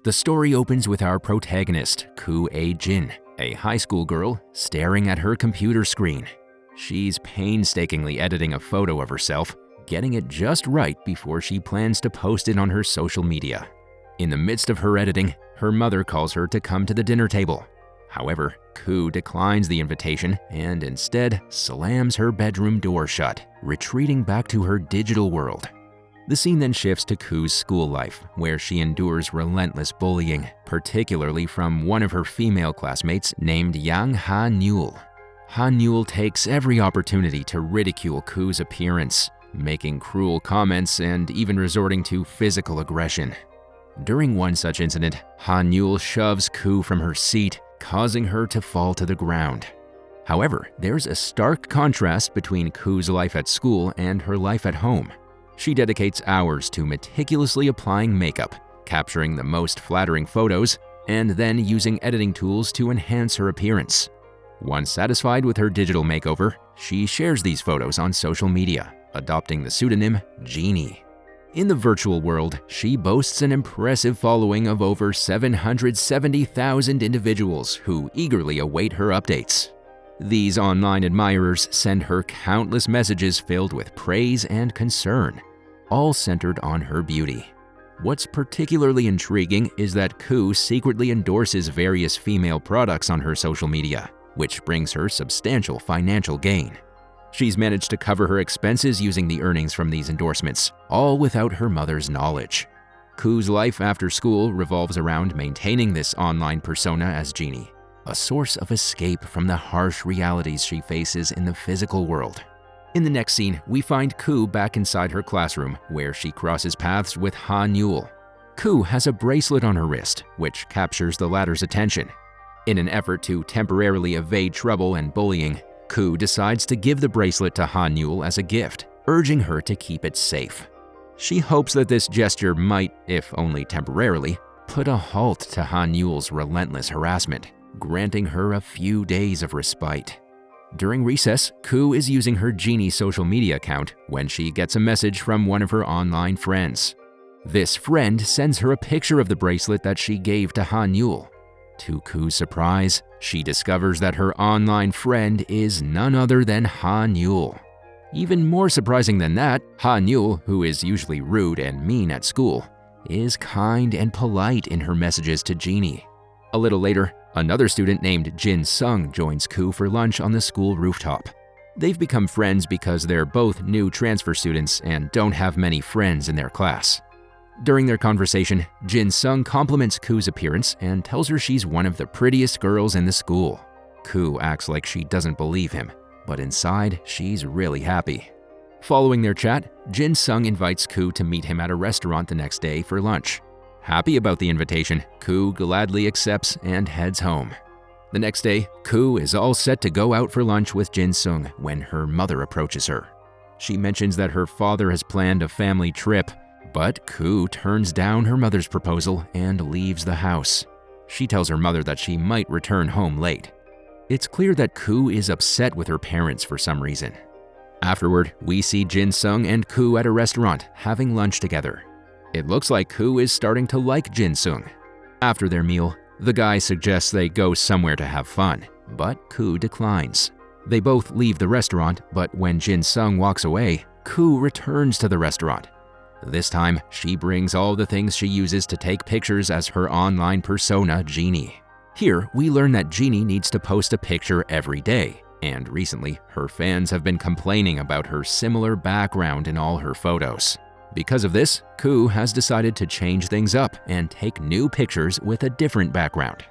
The story opens with our protagonist, Koo A-jin, a high school girl staring at her computer screen. She's painstakingly editing a photo of herself, getting it just right before she plans to post it on her social media. In the midst of her editing, her mother calls her to come to the dinner table. However, Koo declines the invitation and instead slams her bedroom door shut, retreating back to her digital world. The scene then shifts to Koo's school life, where she endures relentless bullying, particularly from one of her female classmates named Yang Ha-Nul. Ha-Nul takes every opportunity to ridicule Koo's appearance, making cruel comments and even resorting to physical aggression. During one such incident, Ha-Nul shoves Koo from her seat, causing her to fall to the ground. However, there's a stark contrast between Koo's life at school and her life at home. She dedicates hours to meticulously applying makeup, capturing the most flattering photos, and then using editing tools to enhance her appearance. Once satisfied with her digital makeover, she shares these photos on social media, adopting the pseudonym Genie. In the virtual world, she boasts an impressive following of over 770,000 individuals who eagerly await her updates. These online admirers send her countless messages filled with praise and concern, all centered on her beauty. What's particularly intriguing is that Koo secretly endorses various female products on her social media, which brings her substantial financial gain. She's managed to cover her expenses using the earnings from these endorsements, all without her mother's knowledge. Koo's life after school revolves around maintaining this online persona as Genie, a source of escape from the harsh realities she faces in the physical world. In the next scene, we find Koo back inside her classroom, where she crosses paths with Ha-Nul. Koo has a bracelet on her wrist, which captures the latter's attention. In an effort to temporarily evade trouble and bullying, Koo decides to give the bracelet to Ha-Nul as a gift, urging her to keep it safe. She hopes that this gesture might, if only temporarily, put a halt to Ha-Nul's relentless harassment, granting her a few days of respite. During recess, Koo is using her Genie social media account when she gets a message from one of her online friends. This friend sends her a picture of the bracelet that she gave to Ha-Nul. To Koo's surprise, she discovers that her online friend is none other than Ha-Nul. Even more surprising than that, Ha-Nul, who is usually rude and mean at school, is kind and polite in her messages to Genie. A little later, another student named Jin Sung joins Koo for lunch on the school rooftop. They've become friends because they're both new transfer students and don't have many friends in their class. During their conversation, Jin Sung compliments Koo's appearance and tells her she's one of the prettiest girls in the school. Koo acts like she doesn't believe him, but inside, she's really happy. Following their chat, Jin Sung invites Koo to meet him at a restaurant the next day for lunch. Happy about the invitation, Koo gladly accepts and heads home. The next day, Koo is all set to go out for lunch with Jin Sung when her mother approaches her. She mentions that her father has planned a family trip, but Koo turns down her mother's proposal and leaves the house. She tells her mother that she might return home late. It's clear that Koo is upset with her parents for some reason. Afterward, we see Jin Sung and Koo at a restaurant having lunch together. It looks like Koo is starting to like Jin Sung. After their meal, the guy suggests they go somewhere to have fun, but Koo declines. They both leave the restaurant, but when Jin Sung walks away, Koo returns to the restaurant. This time, she brings all the things she uses to take pictures as her online persona, Genie. Here, we learn that Genie needs to post a picture every day, and recently, her fans have been complaining about her similar background in all her photos. Because of this, Koo has decided to change things up and take new pictures with a different background.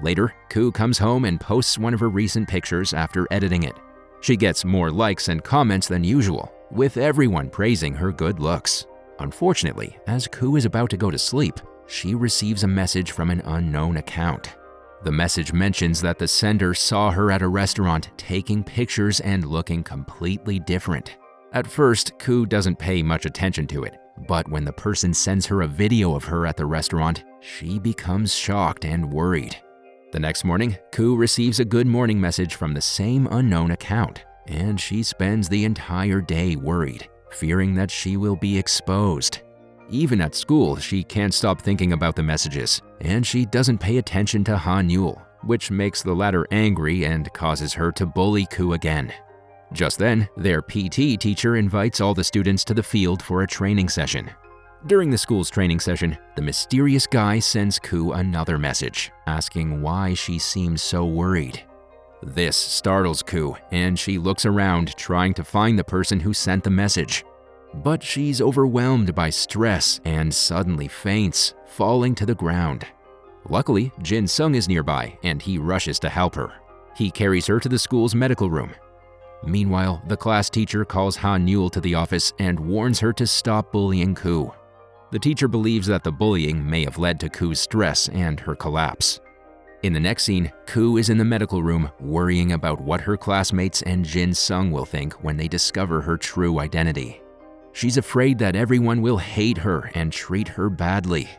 Later, Koo comes home and posts one of her recent pictures after editing it. She gets more likes and comments than usual, with everyone praising her good looks. Unfortunately, as Koo is about to go to sleep, she receives a message from an unknown account. The message mentions that the sender saw her at a restaurant taking pictures and looking completely different. At first, Koo doesn't pay much attention to it, but when the person sends her a video of her at the restaurant, she becomes shocked and worried. The next morning, Koo receives a good morning message from the same unknown account, and she spends the entire day worried, fearing that she will be exposed. Even at school, she can't stop thinking about the messages, and she doesn't pay attention to Han-Yul, which makes the latter angry and causes her to bully Koo again. Just then, their PT teacher invites all the students to the field for a training session. During the school's training session, the mysterious guy sends Koo another message, asking why she seems so worried. This startles Koo, and she looks around trying to find the person who sent the message. But she's overwhelmed by stress and suddenly faints, falling to the ground. Luckily, Jin Sung is nearby, and he rushes to help her. He carries her to the school's medical room. Meanwhile, the class teacher calls Han-Yul to the office and warns her to stop bullying Koo. The teacher believes that the bullying may have led to Koo's stress and her collapse. In the next scene, Koo is in the medical room worrying about what her classmates and Jin Sung will think when they discover her true identity. She's afraid that everyone will hate her and treat her badly.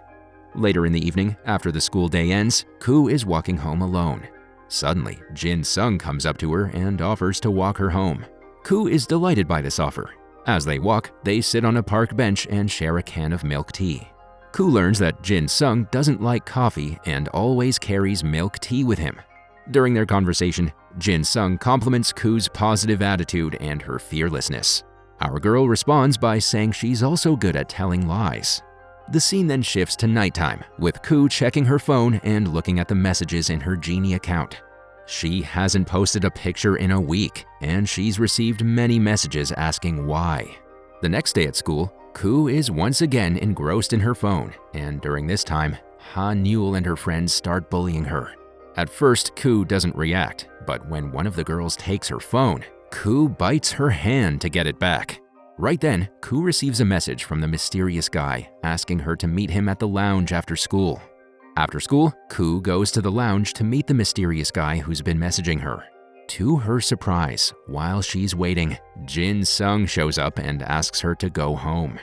Later in the evening, after the school day ends, Koo is walking home alone. Suddenly, Jin Sung comes up to her and offers to walk her home. Koo is delighted by this offer. As they walk, they sit on a park bench and share a can of milk tea. Koo learns that Jin Sung doesn't like coffee and always carries milk tea with him. During their conversation, Jin Sung compliments Koo's positive attitude and her fearlessness. Our girl responds by saying she's also good at telling lies. The scene then shifts to nighttime, with Koo checking her phone and looking at the messages in her Genie account. She hasn't posted a picture in a week, and she's received many messages asking why. The next day at school, Koo is once again engrossed in her phone, and during this time, Han-Yul and her friends start bullying her. At first, Koo doesn't react, but when one of the girls takes her phone, Koo bites her hand to get it back. Right then, Koo receives a message from the mysterious guy asking her to meet him at the lounge after school. After school, Koo goes to the lounge to meet the mysterious guy who's been messaging her. To her surprise, while she's waiting, Jin Sung shows up and asks her to go home.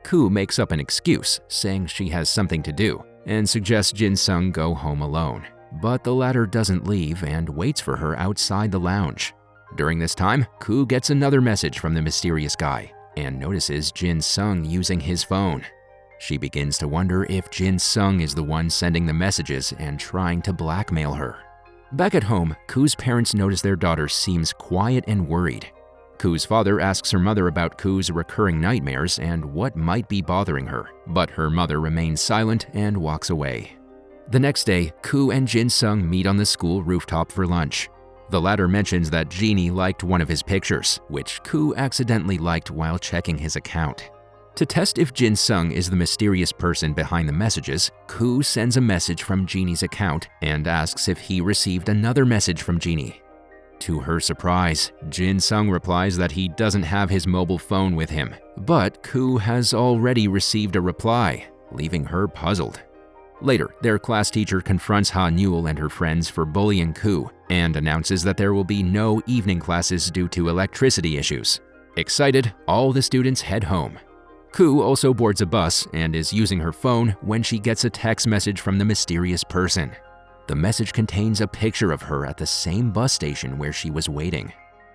Koo makes up an excuse, saying she has something to do, and suggests Jin Sung go home alone. But the latter doesn't leave and waits for her outside the lounge. During this time, Koo gets another message from the mysterious guy and notices Jin Sung using his phone. She begins to wonder if Jin Sung is the one sending the messages and trying to blackmail her. Back at home, Koo's parents notice their daughter seems quiet and worried. Koo's father asks her mother about Koo's recurring nightmares and what might be bothering her, but her mother remains silent and walks away. The next day, Koo and Jin Sung meet on the school rooftop for lunch. The latter mentions that Genie liked one of his pictures, which Koo accidentally liked while checking his account. To test if Jin Sung is the mysterious person behind the messages, Koo sends a message from Genie's account and asks if he received another message from Genie. To her surprise, Jin Sung replies that he doesn't have his mobile phone with him, but Koo has already received a reply, leaving her puzzled. Later, their class teacher confronts Han-Yul and her friends for bullying Koo and announces that there will be no evening classes due to electricity issues. Excited, all the students head home. Koo also boards a bus and is using her phone when she gets a text message from the mysterious person. The message contains a picture of her at the same bus station where she was waiting.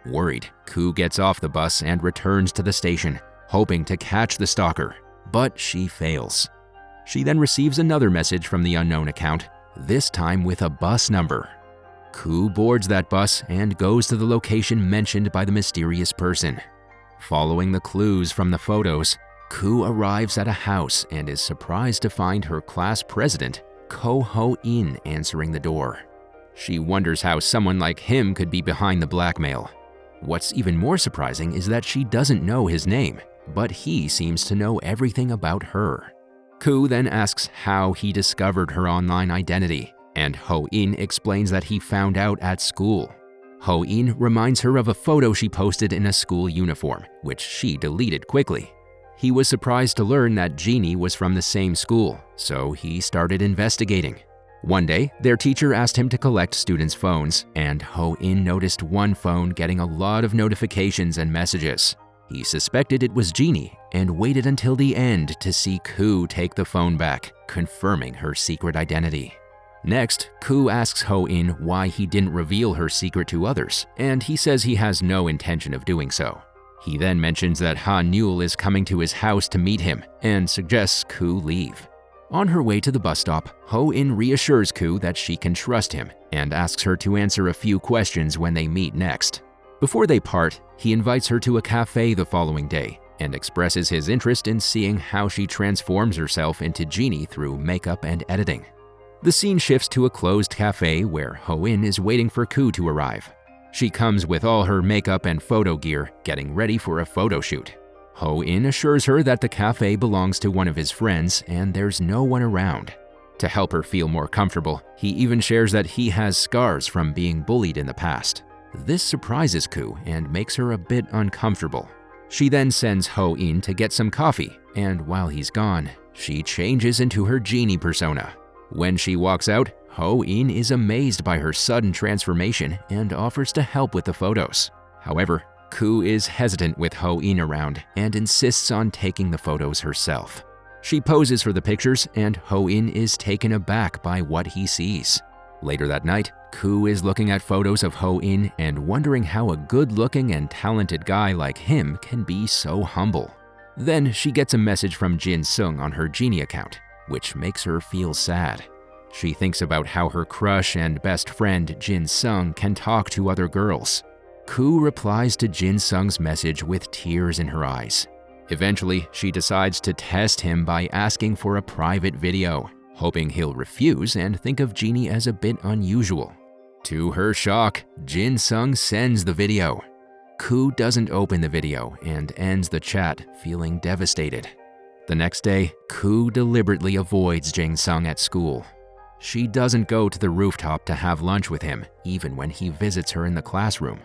Worried, Koo gets off the bus and returns to the station, hoping to catch the stalker, but she fails. She then receives another message from the unknown account, this time with a bus number. Koo boards that bus and goes to the location mentioned by the mysterious person. Following the clues from the photos, Koo arrives at a house and is surprised to find her class president, Ko Ho-in, answering the door. She wonders how someone like him could be behind the blackmail. What's even more surprising is that she doesn't know his name, but he seems to know everything about her. Koo then asks how he discovered her online identity, and Ho-in explains that he found out at school. Ho-in reminds her of a photo she posted in a school uniform, which she deleted quickly. He was surprised to learn that Genie was from the same school, so he started investigating. One day, their teacher asked him to collect students' phones, and Ho-in noticed one phone getting a lot of notifications and messages. He suspected it was Genie and waited until the end to see Koo take the phone back, confirming her secret identity. Next, Koo asks Ho-in why he didn't reveal her secret to others, and he says he has no intention of doing so. He then mentions that Han-Nul is coming to his house to meet him and suggests Koo leave. On her way to the bus stop, Ho-in reassures Koo that she can trust him and asks her to answer a few questions when they meet next. Before they part, he invites her to a cafe the following day and expresses his interest in seeing how she transforms herself into Genie through makeup and editing. The scene shifts to a closed cafe where Ho-in is waiting for Koo to arrive. She comes with all her makeup and photo gear, getting ready for a photo shoot. Ho-in assures her that the cafe belongs to one of his friends and there's no one around. To help her feel more comfortable, he even shares that he has scars from being bullied in the past. This surprises Koo and makes her a bit uncomfortable. She then sends Ho-in to get some coffee, and while he's gone, she changes into her Genie persona. When she walks out, Ho-in is amazed by her sudden transformation and offers to help with the photos. However, Koo is hesitant with Ho-in around and insists on taking the photos herself. She poses for the pictures and Ho-in is taken aback by what he sees. Later that night, Koo is looking at photos of Ho-in and wondering how a good-looking and talented guy like him can be so humble. Then she gets a message from Jin-sung on her Genie account, which makes her feel sad. She thinks about how her crush and best friend Jin-sung can talk to other girls. Koo replies to Jin-sung's message with tears in her eyes. Eventually, she decides to test him by asking for a private video, hoping he'll refuse and think of Genie as a bit unusual. To her shock, Jin-sung sends the video. Koo doesn't open the video and ends the chat, feeling devastated. The next day, Koo deliberately avoids Jin-sung at school. She doesn't go to the rooftop to have lunch with him, even when he visits her in the classroom.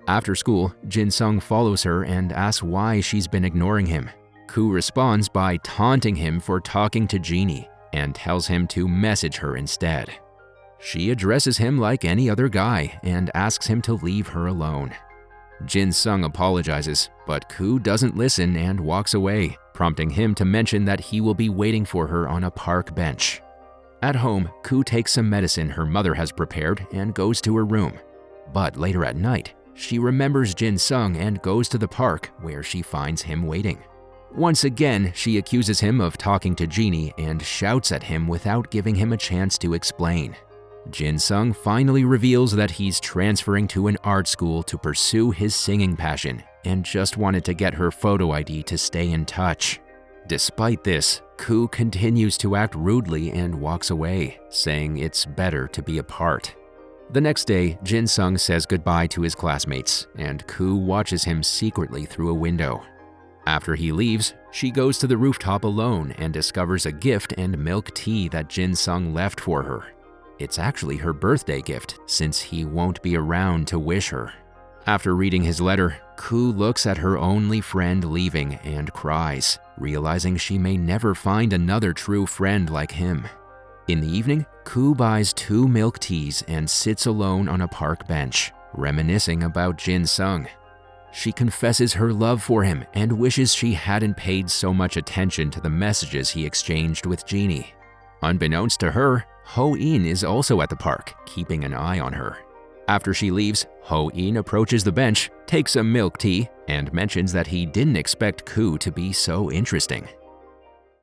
After school, Jin-sung follows her and asks why she's been ignoring him. Koo responds by taunting him for talking to Genie and tells him to message her instead. She addresses him like any other guy and asks him to leave her alone. Jin-sung apologizes, but Koo doesn't listen and walks away, prompting him to mention that he will be waiting for her on a park bench. At home, Koo takes some medicine her mother has prepared and goes to her room. But later at night, she remembers Jin-sung and goes to the park where she finds him waiting. Once again, she accuses him of talking to Genie and shouts at him without giving him a chance to explain. Jin-sung finally reveals that he's transferring to an art school to pursue his singing passion and just wanted to get her photo ID to stay in touch. Despite this, Koo continues to act rudely and walks away, saying it's better to be apart. The next day, Jin-sung says goodbye to his classmates, and Koo watches him secretly through a window. After he leaves, she goes to the rooftop alone and discovers a gift and milk tea that Jin-sung left for her. It's actually her birthday gift, since he won't be around to wish her. After reading his letter, Koo looks at her only friend leaving and cries, realizing she may never find another true friend like him. In the evening, Koo buys 2 milk teas and sits alone on a park bench, reminiscing about Jin-sung. She confesses her love for him and wishes she hadn't paid so much attention to the messages he exchanged with Genie. Unbeknownst to her, Ho-in is also at the park, keeping an eye on her. After she leaves, Ho-in approaches the bench, takes some milk tea, and mentions that he didn't expect Koo to be so interesting.